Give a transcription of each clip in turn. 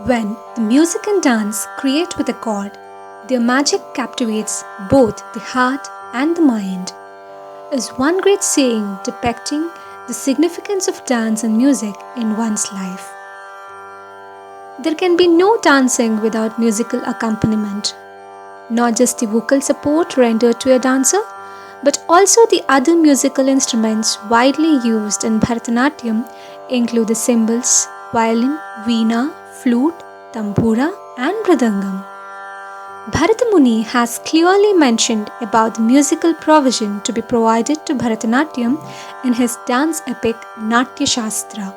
When the music and dance create with a chord, their magic captivates both the heart and the mind. Is one great saying depicting the significance of dance and music in one's life. There can be no dancing without musical accompaniment. Not just the vocal support rendered to a dancer, but also the other musical instruments widely used in Bharatanatyam include the cymbals, violin, veena, flute, tambura, and mridangam. Bharatamuni has clearly mentioned about the musical provision to be provided to Bharatanatyam in his dance epic Natya Shastra.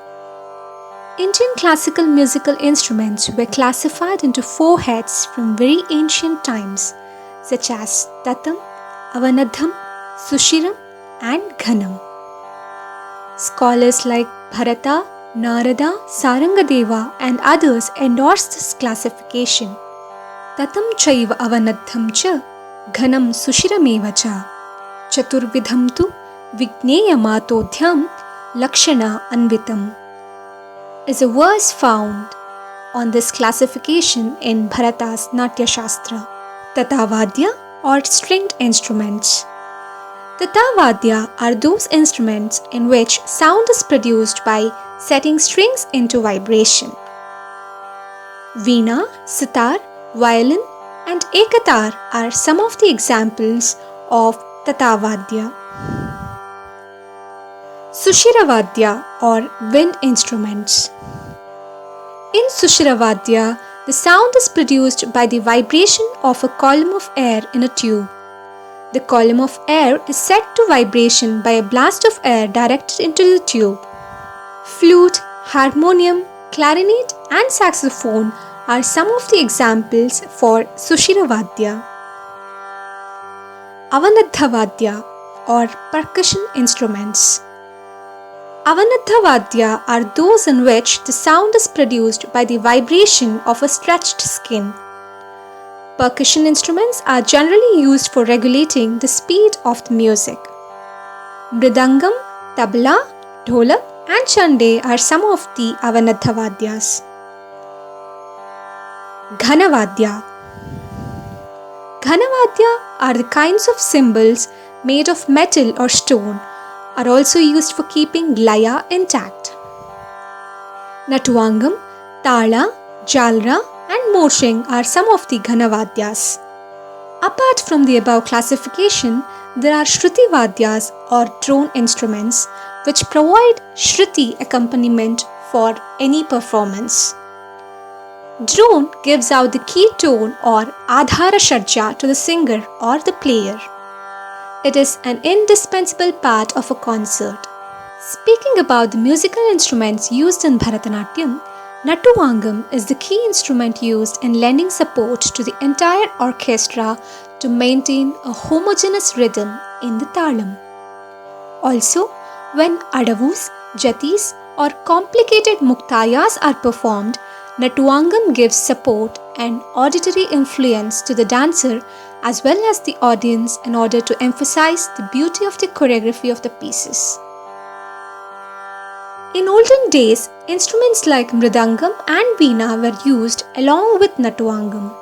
Indian classical musical instruments were classified into four heads from very ancient times, such as Tatam, Avanadham, Sushiram, and Ghanam. Scholars like Bharata, Narada, Sarangadeva, and others endorse this classification. Tatam chaiva avanadham cha, ghanam sushirameva cha, chaturvidham tu vigneya matodhyam lakshana anvitam is a verse found on this classification in Bharata's Natya Shastra. Tatavadya or stringed instruments. Tatavadya are those instruments in which sound is produced by setting strings into vibration. Veena, sitar, violin, and ekatar are some of the examples of Tatavadya. Sushiravadya or wind instruments. In Sushiravadya, the sound is produced by the vibration of a column of air in a tube. The column of air is set to vibration by a blast of air directed into the tube. Flute, harmonium, clarinet, and saxophone are some of the examples for Sushiravadya. Avanadhavadya or percussion instruments. Avanadhavadya are those in which the sound is produced by the vibration of a stretched skin. Percussion instruments are generally used for regulating the speed of the music. Mridangam, tabla, dholak, and chande are some of the Avanadhavadyas. Ghanavadya. Ghanavadya are the kinds of cymbals made of metal or stone, are also used for keeping laya intact. Natuvangam, tala, jalra, and moshing are some of the Ghanavadyas. Apart from the above classification, there are Shruti Vadyas or drone instruments which provide Shruti accompaniment for any performance. Drone gives out the key tone or Adhara Shadja to the singer or the player. It is an indispensable part of a concert. Speaking about the musical instruments used in Bharatanatyam, Natuvangam is the key instrument used in lending support to the entire orchestra to maintain a homogeneous rhythm in the talam. Also, when adavus, jatis, or complicated muktayas are performed, Natuvangam gives support and auditory influence to the dancer as well as the audience in order to emphasize the beauty of the choreography of the pieces. In olden days, instruments like mridangam and veena were used along with Natuvangam.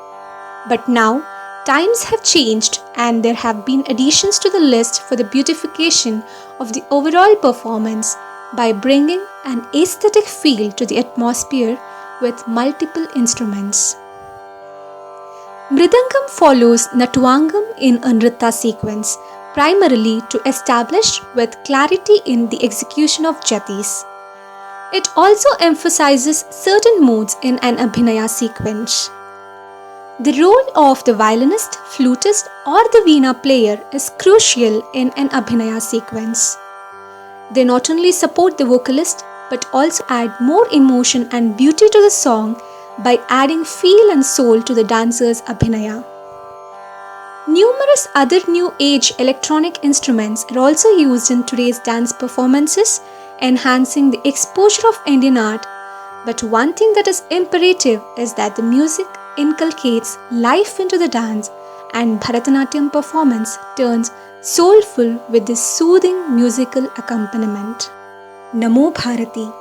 But now, times have changed and there have been additions to the list for the beautification of the overall performance by bringing an aesthetic feel to the atmosphere with multiple instruments. Mridangam follows Natuvangam in a nritta sequence, primarily to establish with clarity in the execution of jatis. It also emphasizes certain moods in an abhinaya sequence. The role of the violinist, flutist, or the veena player is crucial in an abhinaya sequence. They not only support the vocalist but also add more emotion and beauty to the song by adding feel and soul to the dancer's abhinaya. Numerous other new age electronic instruments are also used in today's dance performances, enhancing the exposure of Indian art. But one thing that is imperative is that the music inculcates life into the dance and Bharatanatyam performance turns soulful with this soothing musical accompaniment. Namo Bharati.